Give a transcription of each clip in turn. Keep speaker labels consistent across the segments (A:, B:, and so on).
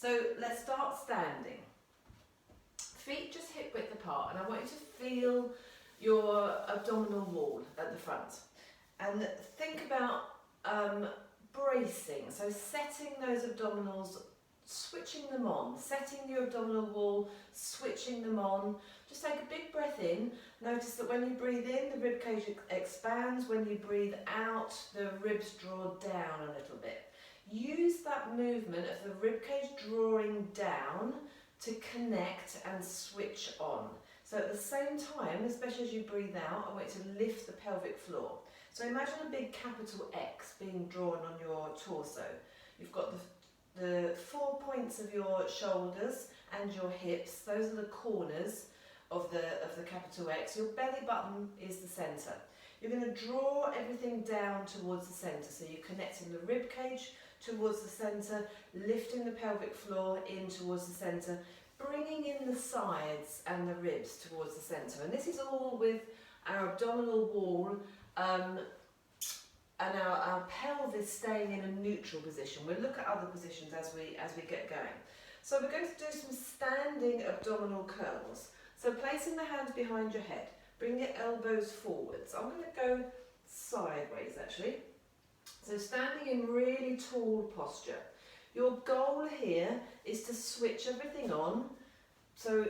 A: So let's start standing. Feet just hip width apart, and I want you to feel your abdominal wall at the front. And think about bracing, so setting those abdominals, switching them on, setting your abdominal wall, switching them on. Just take a big breath in. Notice that when you breathe in, the rib cage expands. When you breathe out, the ribs draw down a little bit. Use that movement of the rib cage drawing down to connect and switch on. So at the same time, especially as you breathe out, I want you to lift the pelvic floor. So imagine a big capital X being drawn on your torso. You've got the 4 points of your shoulders and your hips. Those are the corners of the capital X. Your belly button is the centre. You're going to draw everything down towards the centre. So you're connecting the rib cage towards the centre, lifting the pelvic floor in towards the centre, bringing in the sides and the ribs towards the centre. And this is all with our abdominal wall and our pelvis staying in a neutral position. We'll look at other positions as we get going. So we're going to do some standing abdominal curls. So placing the hands behind your head, bring your elbows forwards. I'm going to go sideways actually. So standing in really tall posture. Your goal here is to switch everything on. So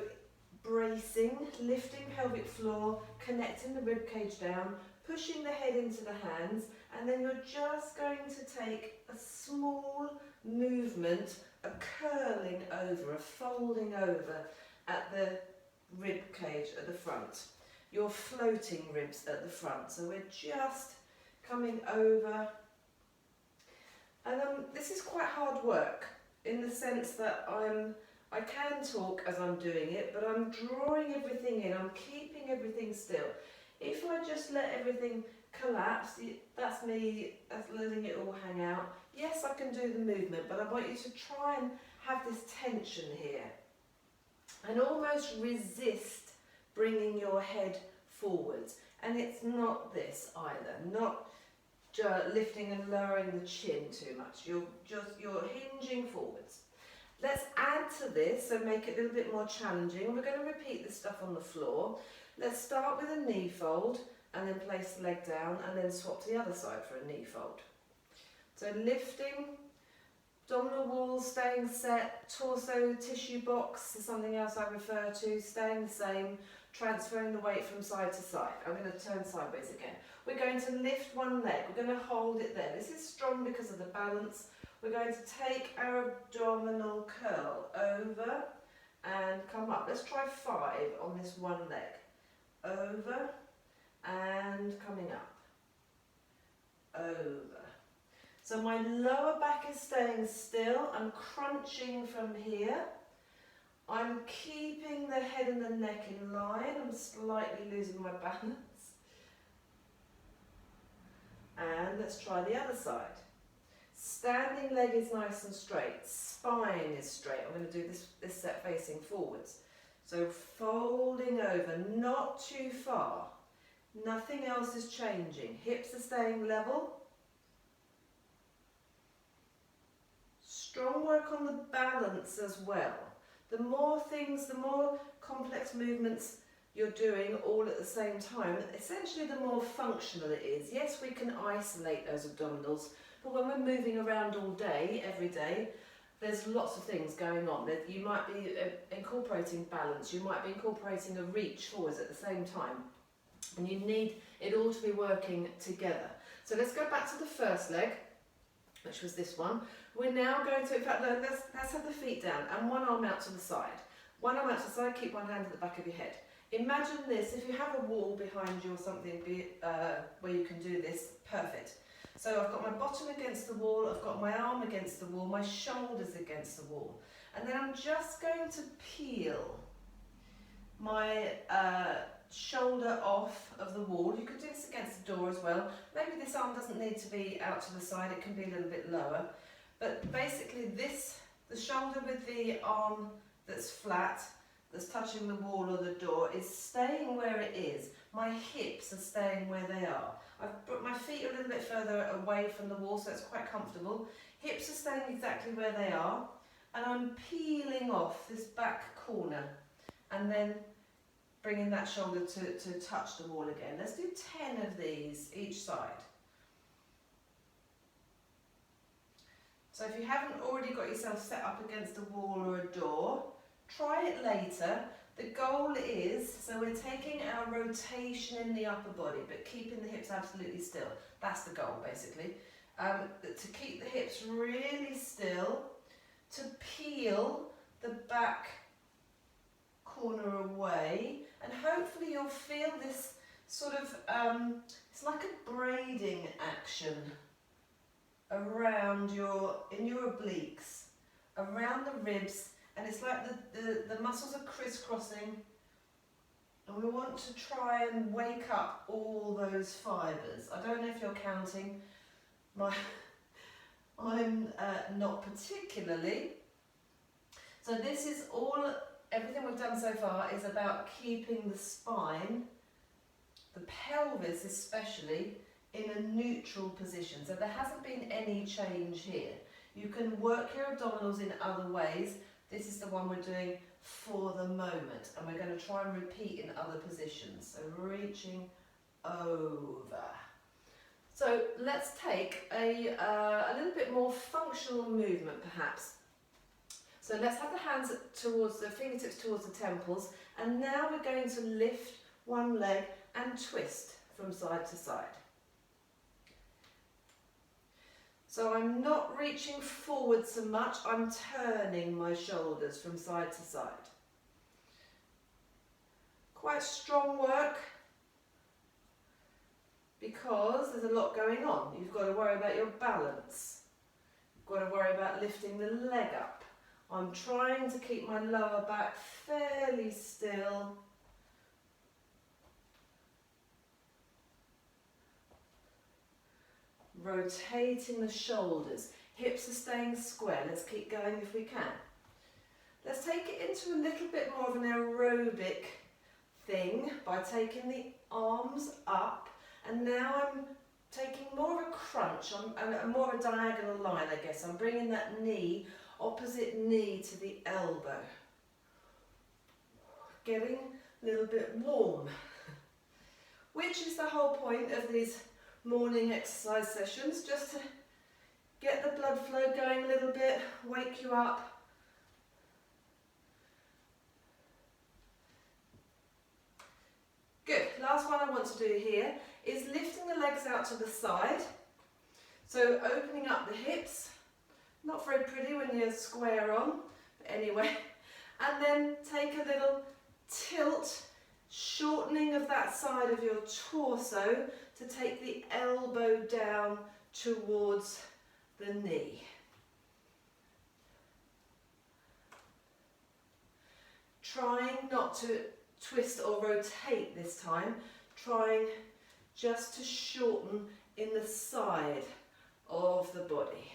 A: bracing, lifting pelvic floor, connecting the rib cage down, pushing the head into the hands, and then you're just going to take a small movement, a curling over, a folding over at the rib cage at the front. Your floating ribs at the front. So we're just coming over. And this is quite hard work in the sense that I can talk as I'm doing it, but I'm drawing everything in, I'm keeping everything still. If I just let everything collapse, that's me letting it all hang out. Yes, I can do the movement, but I want you to try and have this tension here. And almost resist bringing your head forwards. And it's not this either, not lifting and lowering the chin too much. You're hinging forwards. Let's add to this, so make it a little bit more challenging. We're going to repeat this stuff on the floor. Let's start with a knee fold and then place the leg down and then swap to the other side for a knee fold. So lifting, abdominal wall staying set, torso tissue box is something else I refer to, staying the same, transferring the weight from side to side. I'm going to turn sideways again. We're going to lift one leg, we're going to hold it there. This is strong because of the balance. We're going to take our abdominal curl over and come up. Let's try 5 on this one leg. Over and coming up. Over. So my lower back is staying still. I'm crunching from here. I'm keeping the head and the neck in line. I'm slightly losing my balance. And let's try the other side. Standing leg is nice and straight. Spine is straight. I'm going to do this set facing forwards. So folding over, not too far. Nothing else is changing. Hips are staying level. Strong work on the balance as well. The more things, the more complex movements you're doing all at the same time, essentially the more functional it is. Yes, we can isolate those abdominals, but when we're moving around all day, every day, there's lots of things going on. You might be incorporating balance, you might be incorporating a reach forwards at the same time, and you need it all to be working together. So let's go back to the first leg, which was this one. We're now going to, in fact, let's have the feet down and one arm out to the side. One arm out to the side, keep one hand at the back of your head. Imagine this, if you have a wall behind you or something where you can do this, perfect. So I've got my bottom against the wall, I've got my arm against the wall, my shoulders against the wall. And then I'm just going to peel my shoulder off of the wall. You could do this against the door as well. Maybe this arm doesn't need to be out to the side, it can be a little bit lower. But basically the shoulder with the arm that's flat, that's touching the wall or the door, is staying where it is. My hips are staying where they are. I've put my feet a little bit further away from the wall so it's quite comfortable. Hips are staying exactly where they are. and I'm peeling off this back corner and then bringing that shoulder to touch the wall again. Let's do 10 of these each side. So if you haven't already got yourself set up against a wall or a door, try it later. The goal is, so we're taking our rotation in the upper body, but keeping the hips absolutely still. That's the goal, basically. To keep the hips really still, to peel the back corner away, and hopefully you'll feel this sort of, it's like a braiding action around in your obliques, around the ribs, and it's like the muscles are crisscrossing, and we want to try and wake up all those fibres. I don't know if you're counting, I'm not particularly. So this is everything we've done so far is about keeping the spine, the pelvis especially, in a neutral position. So there hasn't been any change here. You can work your abdominals in other ways. This is the one we're doing for the moment, and we're going to try and repeat in other positions. So reaching over. So let's take a little bit more functional movement perhaps. So let's have the hands towards the fingertips towards the temples, and now we're going to lift one leg and twist from side to side. So I'm not reaching forward so much, I'm turning my shoulders from side to side. Quite strong work, because there's a lot going on. You've got to worry about your balance. You've got to worry about lifting the leg up. I'm trying to keep my lower back fairly still. Rotating the shoulders. Hips are staying square. Let's keep going if we can. Let's take it into a little bit more of an aerobic thing by taking the arms up, and now I'm taking more of a crunch, and more of a diagonal line, I guess. I'm bringing that knee, opposite knee to the elbow. Getting a little bit warm, which is the whole point of these morning exercise sessions, just to get the blood flow going a little bit, wake you up. Good. Last one I want to do here is lifting the legs out to the side. So opening up the hips, not very pretty when you're square on, but anyway, and then take a little tilt, shortening of that side of your torso to take the elbow down towards the knee. Trying not to twist or rotate this time, trying just to shorten in the side of the body.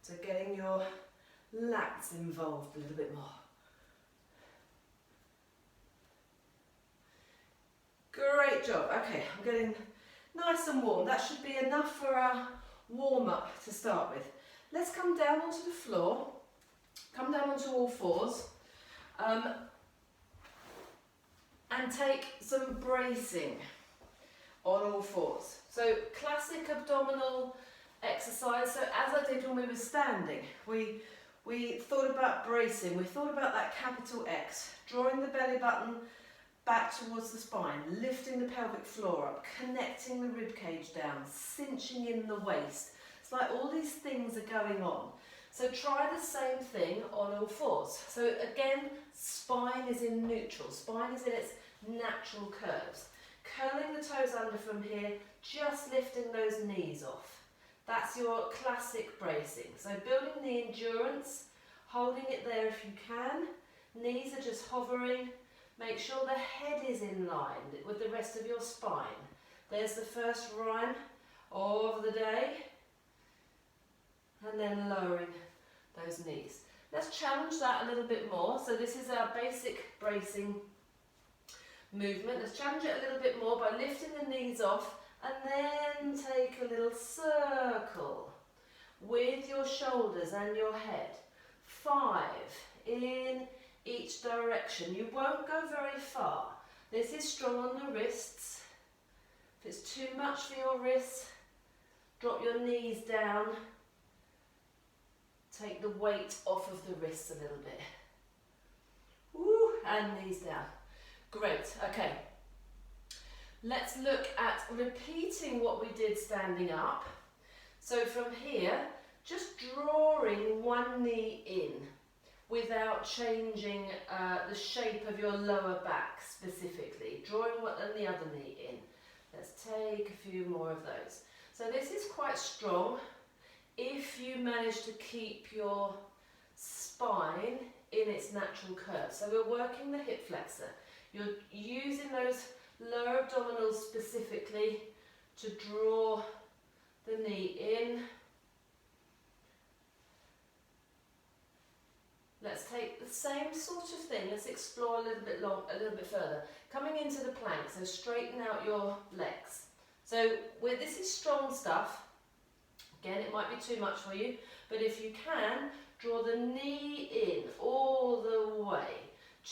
A: So getting your lats involved a little bit more. Great job. Okay, I'm getting nice and warm. That should be enough for our warm-up to start with. Let's come down onto the floor, come down onto all fours, and take some bracing on all fours. So classic abdominal exercise. So as I did when we were standing, we thought about bracing, we thought about that capital X, drawing the belly button back towards the spine, lifting the pelvic floor up, connecting the rib cage down, cinching in the waist. It's like all these things are going on. So try the same thing on all fours. So again, spine is in neutral, spine is in its natural curves. Curling the toes under from here, just lifting those knees off. That's your classic bracing. So building the endurance, holding it there if you can. Knees are just hovering. Make sure the head is in line with the rest of your spine. There's the first rhyme of the day. And then lowering those knees. Let's challenge that a little bit more. So this is our basic bracing movement. Let's challenge it a little bit more by lifting the knees off, and then take a little circle with your shoulders and your head. 5 in each direction. You won't go very far. This is strong on the wrists. If it's too much for your wrists, drop your knees down. Take the weight off of the wrists a little bit. Woo, and knees down. Great, okay. Let's look at repeating what we did standing up. So from here, just drawing one knee in without changing the shape of your lower back specifically. Drawing the other knee in. Let's take a few more of those. So this is quite strong if you manage to keep your spine in its natural curve. So we're working the hip flexor. You're using those lower abdominals specifically to draw the knee in. Let's take the same sort of thing. Let's explore a little bit further. Coming into the plank, so straighten out your legs. So this is strong stuff. Again, it might be too much for you, but if you can, draw the knee in all the way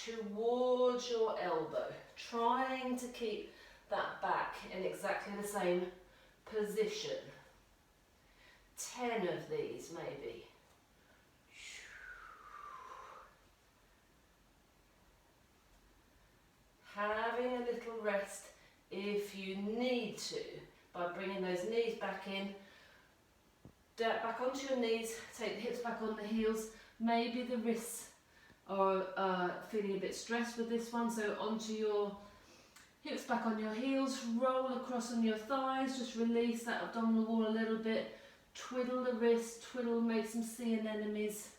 A: towards your elbow, trying to keep that back in exactly the same position. 10 of these maybe. Having a little rest if you need to by bringing those knees back in, back onto your knees, take the hips back on the heels. Maybe the wrists are feeling a bit stressed with this one, so onto your hips back on your heels, roll across on your thighs, just release that abdominal wall a little bit, twiddle the wrist, twiddle, make some sea anemones.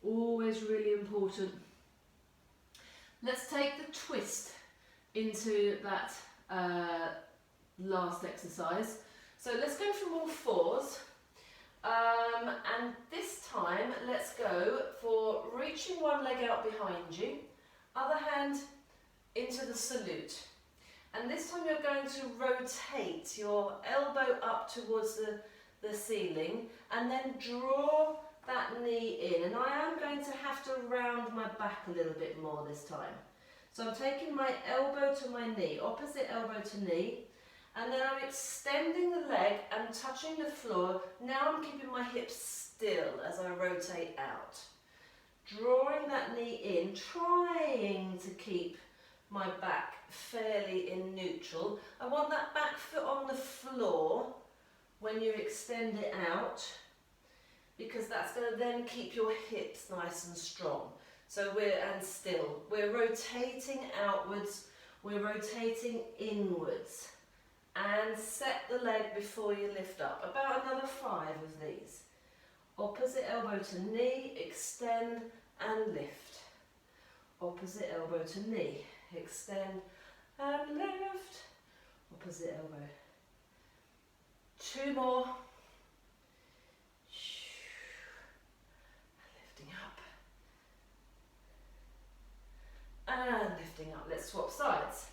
A: Always really important. Let's take the twist into that last exercise. So let's go from all fours, and this time let's go for reaching one leg out behind you, other hand into the salute. And this time you're going to rotate your elbow up towards the ceiling and then draw that knee in. And I am going to have to round my back a little bit more this time. So I'm taking my elbow to my knee, opposite elbow to knee, and then I'm extending the leg and touching the floor. Now I'm keeping my hips still as I rotate out. Drawing that knee in, trying to keep my back fairly in neutral. I want that back foot on the floor when you extend it out, because that's going to then keep your hips nice and strong. So we're rotating outwards, we're rotating inwards, and set the leg before you lift up. About another 5 of these. Opposite elbow to knee, extend and lift. Opposite elbow to knee, extend and lift. Opposite elbow. 2 more. Lifting up. And lifting up. Let's swap sides.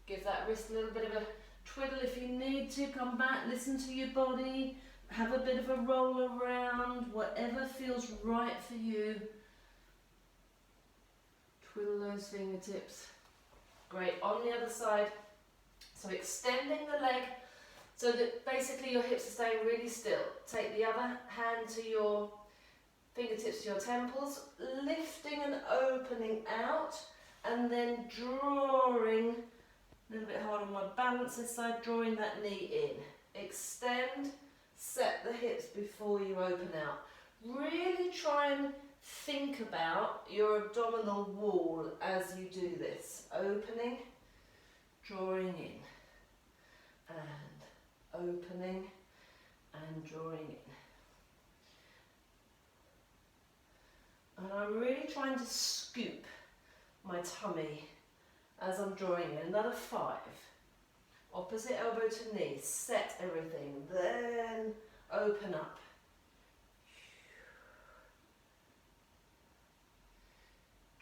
A: Give that wrist a little bit of a twiddle if you need to. Come back, listen to your body. Have a bit of a roll around, whatever feels right for you. Twiddle those fingertips. Great, on the other side. So extending the leg so that basically your hips are staying really still. Take the other hand to your fingertips to your temples, lifting and opening out, and then drawing, a little bit hard on my balance this side, drawing that knee in. Extend, set the hips before you open out. Really try and think about your abdominal wall as you do this. Opening, drawing in, and opening and drawing in. And I'm really trying to scoop my tummy as I'm drawing in. Another 5. Opposite elbow to knee, set everything, then open up.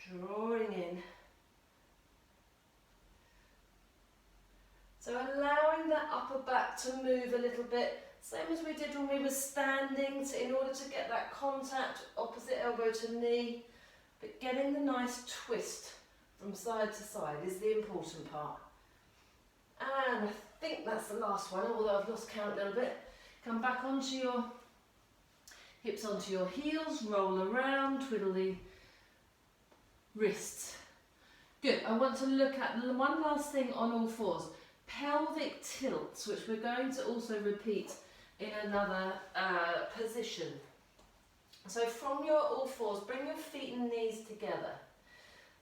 A: Drawing in. So allowing that upper back to move a little bit, Same as we did when we were standing, in order to get that contact opposite elbow to knee, but getting the nice twist from side to side is the important part. And I think that's the last one, although I've lost count a little bit. Come back onto your hips, onto your heels, roll around, twiddle the wrists. Good, I want to look at one last thing on all fours. Pelvic tilts, which we're going to also repeat in another position. So from your all fours, bring your feet and knees together.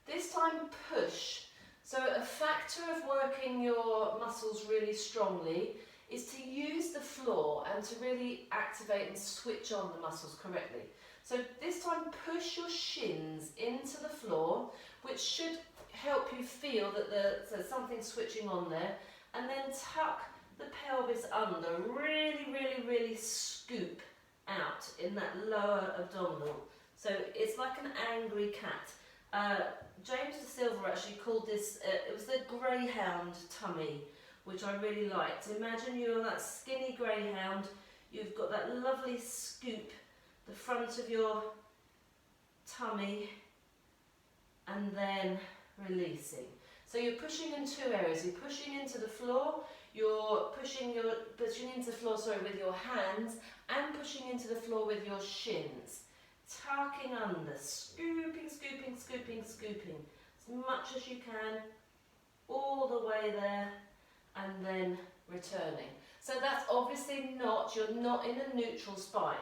A: This time push. So a factor of working your muscles really strongly is to use the floor and to really activate and switch on the muscles correctly. So this time push your shins into the floor, which should help you feel that there's something switching on there, and then tuck the pelvis under, really scoop out in that lower abdominal. So it's like an angry cat. James de Silva actually called this, it was the greyhound tummy, which I really liked. Imagine you're that skinny greyhound, you've got that lovely scoop, the front of your tummy, and then releasing. So you're pushing in two areas. You're pushing into the floor, you're pushing into the floor, with your hands, and pushing into the floor with your shins. Tucking under, scooping as much as you can, all the way there, and then returning. So that's obviously you're not in a neutral spine.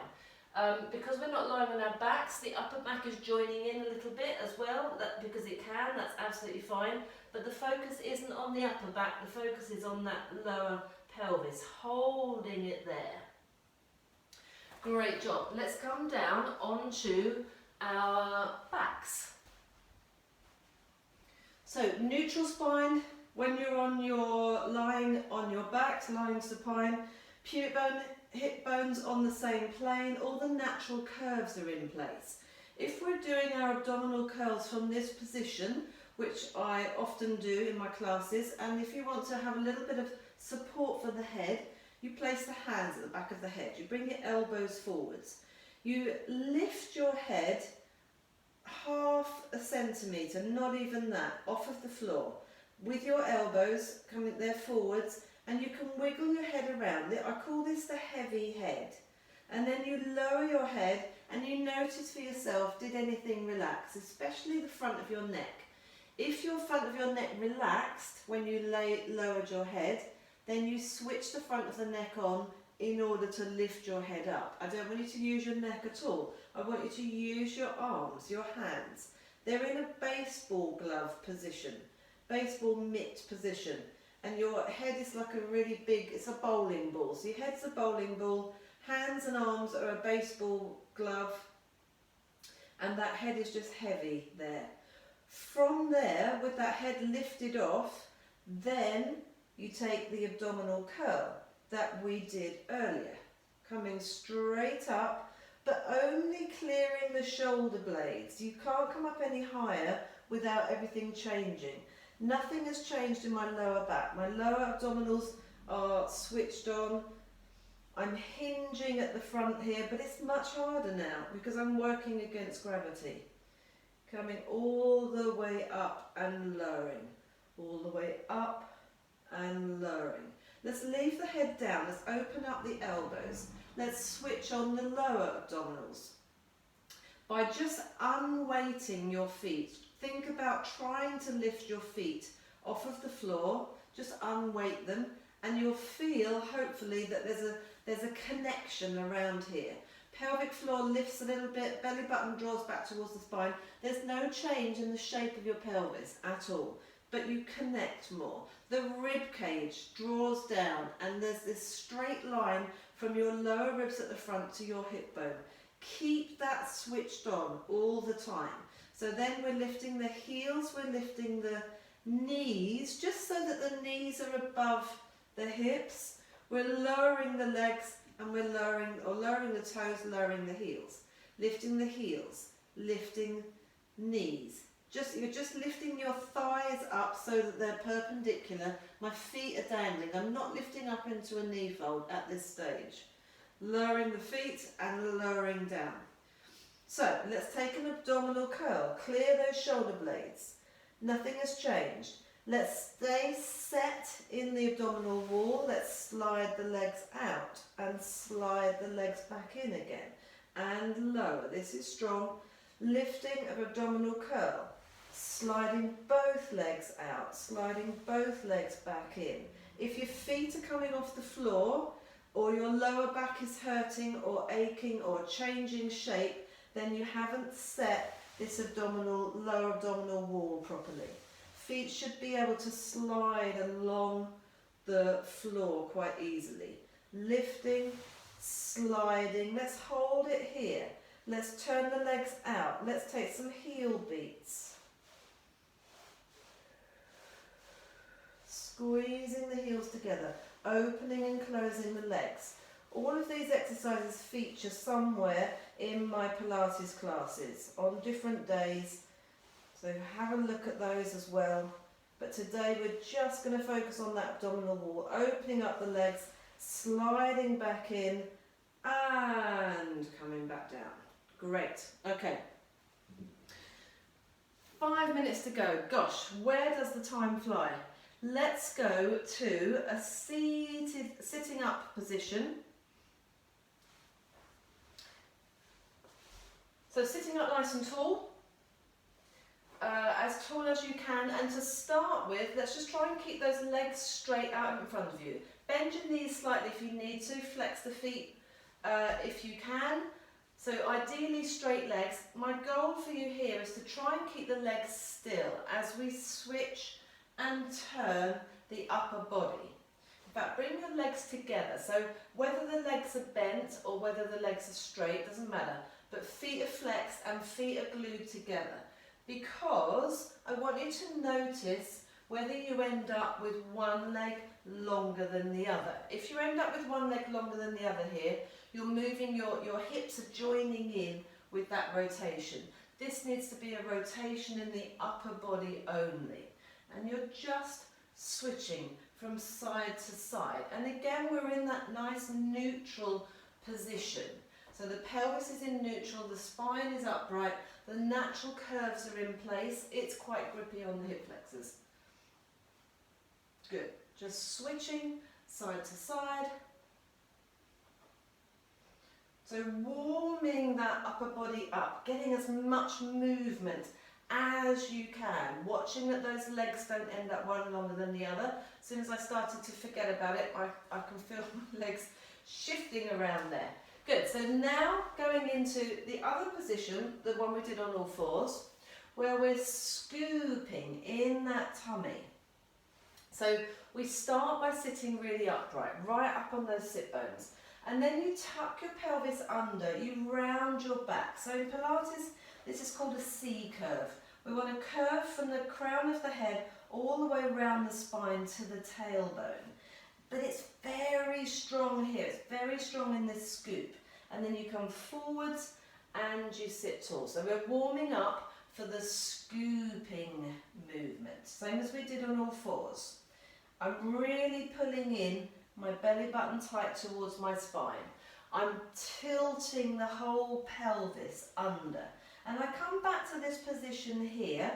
A: Because we're not lying on our backs, the upper back is joining in a little bit as well, because it can, that's absolutely fine. But the focus isn't on the upper back, the focus is on that lower pelvis, holding it there. Great job. Let's come down onto our backs. So neutral spine, when you're lying on your back, lying supine, pubic bone, hip bones on the same plane, all the natural curves are in place. If we're doing our abdominal curls from this position, which I often do in my classes, and if you want to have a little bit of support for the head, you place the hands at the back of the head, you bring your elbows forwards, you lift your head half a centimetre, not even that, off of the floor, with your elbows coming there forwards, and you can wiggle your head around it. I call this the heavy head. And then you lower your head and you notice for yourself, did anything relax, especially the front of your neck. If your front of your neck relaxed when you lowered your head, then you switch the front of the neck on in order to lift your head up. I don't want you to use your neck at all. I want you to use your arms, your hands. They're in a baseball glove position, baseball mitt position. And your head is like a really big, it's a bowling ball. So your head's a bowling ball, hands and arms are a baseball glove, and that head is just heavy there. From there, with that head lifted off, then you take the abdominal curl that we did earlier, coming straight up, but only clearing the shoulder blades. You can't come up any higher without everything changing. Nothing has changed in my lower back. My lower abdominals are switched on. I'm hinging at the front here, but it's much harder now because I'm working against gravity. Coming all the way up and lowering. All the way up and lowering. Let's leave the head down. Let's open up the elbows. Let's switch on the lower abdominals. By just unweighting your feet, think about trying to lift your feet off of the floor, just unweight them, and you'll feel, hopefully, that there's a connection around here. Pelvic floor lifts a little bit, belly button draws back towards the spine. There's no change in the shape of your pelvis at all, but you connect more. The rib cage draws down, and there's this straight line from your lower ribs at the front to your hip bone. Keep that switched on all the time. So then we're lifting the heels, we're lifting the knees, just so that the knees are above the hips. We're lowering the legs and we're lowering the toes, lowering the heels. Lifting the heels, lifting knees,
B: You're just lifting your thighs up so that they're perpendicular. My feet are dangling. I'm not lifting up into a knee fold at this stage. Lowering the feet and lowering down. So let's take an abdominal curl. Clear those shoulder blades. Nothing has changed. Let's stay set in the abdominal wall. Let's slide the legs out and slide the legs back in again. And lower. This is strong. Lifting of abdominal curl. Sliding both legs out. Sliding both legs back in. If your feet are coming off the floor or your lower back is hurting or aching or changing shape, then you haven't set this lower abdominal wall properly. Feet should be able to slide along the floor quite easily. Lifting, sliding. Let's hold it here. Let's turn the legs out. Let's take some heel beats. Squeezing the heels together, opening and closing the legs. All of these exercises feature somewhere in my Pilates classes on different days, so have a look at those as well. But today we're just going to focus on that abdominal wall, opening up the legs, sliding back in and coming back down. Great, okay. 5 minutes to go. Gosh, where does the time fly? Let's go to a sitting up position. So sitting up nice and tall, as tall as you can, and to start with, let's just try and keep those legs straight out in front of you. Bend your knees slightly if you need to, flex the feet if you can. So ideally straight legs. My goal for you here is to try and keep the legs still as we switch and turn the upper body. In fact, bring your legs together. So whether the legs are bent or whether the legs are straight, doesn't matter. But feet are flexed and feet are glued together. Because I want you to notice whether you end up with one leg longer than the other. If you end up with one leg longer than the other here, you're moving, your hips are joining in with that rotation. This needs to be a rotation in the upper body only. And you're just switching from side to side. And again, we're in that nice neutral position. So the pelvis is in neutral, the spine is upright, the natural curves are in place. It's quite grippy on the hip flexors. Good. Just switching side to side. So warming that upper body up, getting as much movement as you can, watching that those legs don't end up one longer than the other. As soon as I started to forget about it, I can feel my legs shifting around there. Good, so now going into the other position, the one we did on all fours, where we're scooping in that tummy. So we start by sitting really upright, right up on those sit bones. And then you tuck your pelvis under, you round your back. So in Pilates, this is called a C curve. We want to curve from the crown of the head all the way around the spine to the tailbone. But it's very strong here, it's very strong in this scoop. And then you come forwards and you sit tall. So we're warming up for the scooping movement, same as we did on all fours. I'm really pulling in my belly button tight towards my spine. I'm tilting the whole pelvis under. And I come back to this position here,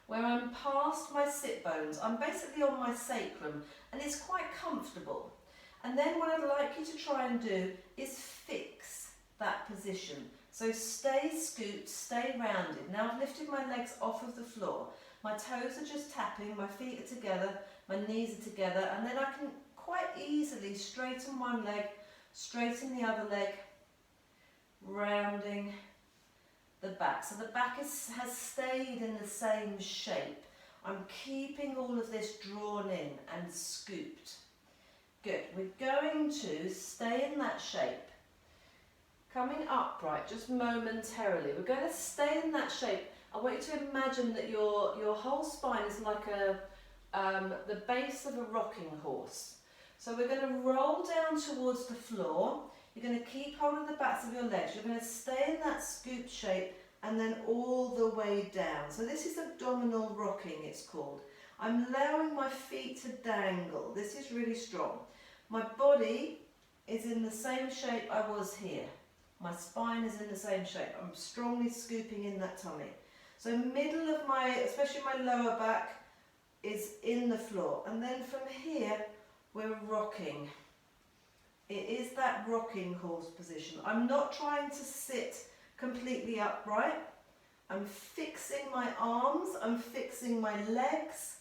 B: where I'm past my sit bones. I'm basically on my sacrum, and it's quite comfortable. And then what I'd like you to try and do is fix that position. So stay scooped, stay rounded. Now I've lifted my legs off of the floor. My toes are just tapping, my feet are together, my knees are together, and then I can quite easily straighten one leg, straighten the other leg, rounding the back. So the back has stayed in the same shape. I'm keeping all of this drawn in and scooped. Good. We're going to stay in that shape. Coming upright just momentarily. We're going to stay in that shape. I want you to imagine that your whole spine is like the base of a rocking horse. So we're going to roll down towards the floor. You're going to keep hold of the backs of your legs. You're going to stay in that scoop shape and then all the way down. So this is abdominal rocking, it's called. I'm allowing my feet to dangle. This is really strong. My body is in the same shape I was here. My spine is in the same shape. I'm strongly scooping in that tummy. So middle of my, especially my lower back, is in the floor. And then from here, we're rocking. It is that rocking horse position. I'm not trying to sit completely upright. I'm fixing my arms, I'm fixing my legs,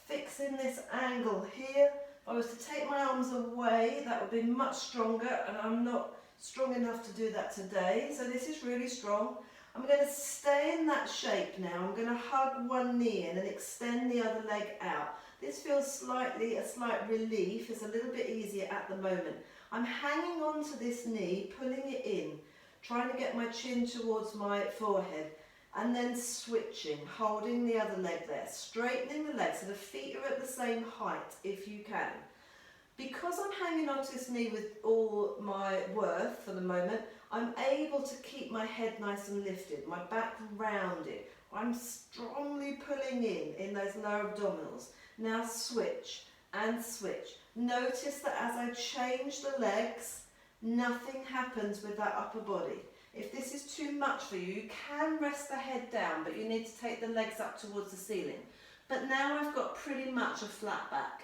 B: fixing this angle here. If I was to take my arms away, that would be much stronger, and I'm not strong enough to do that today. So this is really strong. I'm going to stay in that shape now. I'm going to hug one knee in and extend the other leg out. This feels a slight relief. It's a little bit easier at the moment. I'm hanging on to this knee, pulling it in, trying to get my chin towards my forehead, and then switching, holding the other leg there, straightening the legs so the feet are at the same height if you can. Because I'm hanging onto this knee with all my worth for the moment, I'm able to keep my head nice and lifted, my back rounded. I'm strongly pulling in those lower abdominals. Now switch and switch. Notice that as I change the legs, nothing happens with that upper body. If this is too much for you, you can rest the head down, but you need to take the legs up towards the ceiling. But now I've got pretty much a flat back.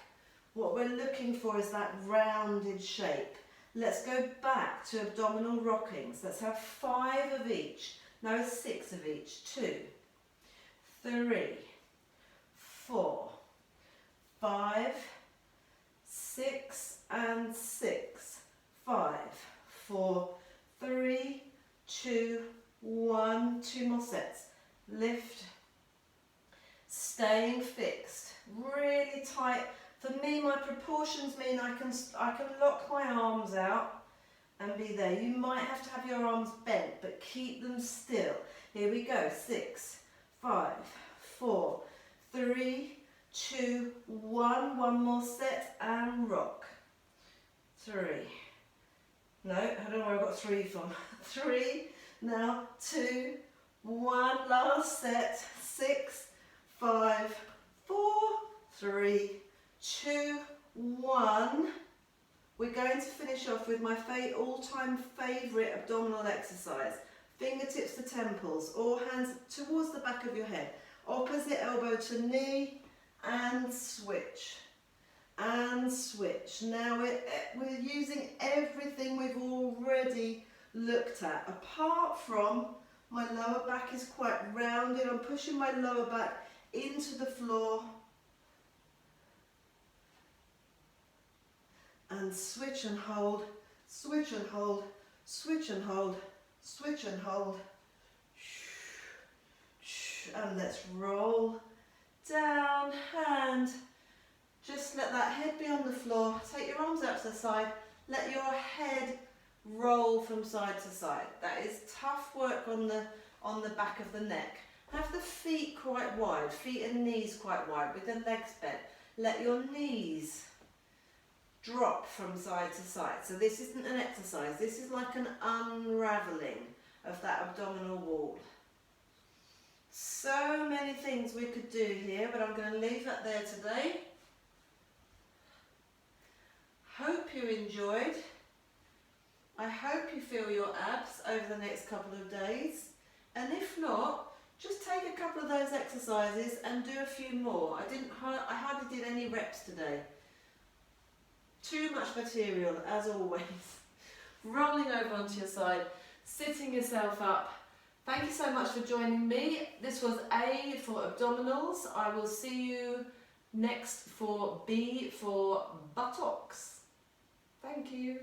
B: What we're looking for is that rounded shape. Let's go back to abdominal rockings. Let's have 5 of each. No, 6 of each. 2, 3, 4, 5, 6 and 6. 5, 4, 3, 2, 1. 2 more sets. Lift. Staying fixed. Really tight. For me, my proportions mean I can lock my arms out and be there. You might have to have your arms bent, but keep them still. Here we go. 6, 5, 4, 3, 2, 1. 1 more set and rock. 3. No, I don't know where I got 3 from. 3. Now 2, 1. Last set. 6, 5, 4, 3, 2, 1. We're going to finish off with my all-time favourite abdominal exercise. Fingertips to temples, or hands towards the back of your head. Opposite elbow to knee, and switch. And switch. Now we're using everything we've already looked at, apart from my lower back is quite rounded. I'm pushing my lower back into the floor. And switch and hold, switch and hold, switch and hold, switch and hold. And let's roll down and just let that head be on the floor. Take your arms out to the side. Let your head roll from side to side. That is tough work on the back of the neck. Have the feet quite wide, feet and knees quite wide with the legs bent. Let your knees drop from side to side. So this isn't an exercise, this is like an unraveling of that abdominal wall. So many things we could do here, but I'm going to leave that there today. Hope you enjoyed. I hope you feel your abs over the next couple of days, and if not, just take a couple of those exercises and do a few more. I hardly did any reps today. Too much material, as always. Rolling over onto your side, sitting yourself up. Thank you so much for joining me. This was A for abdominals. I will see you next for B for buttocks. Thank you.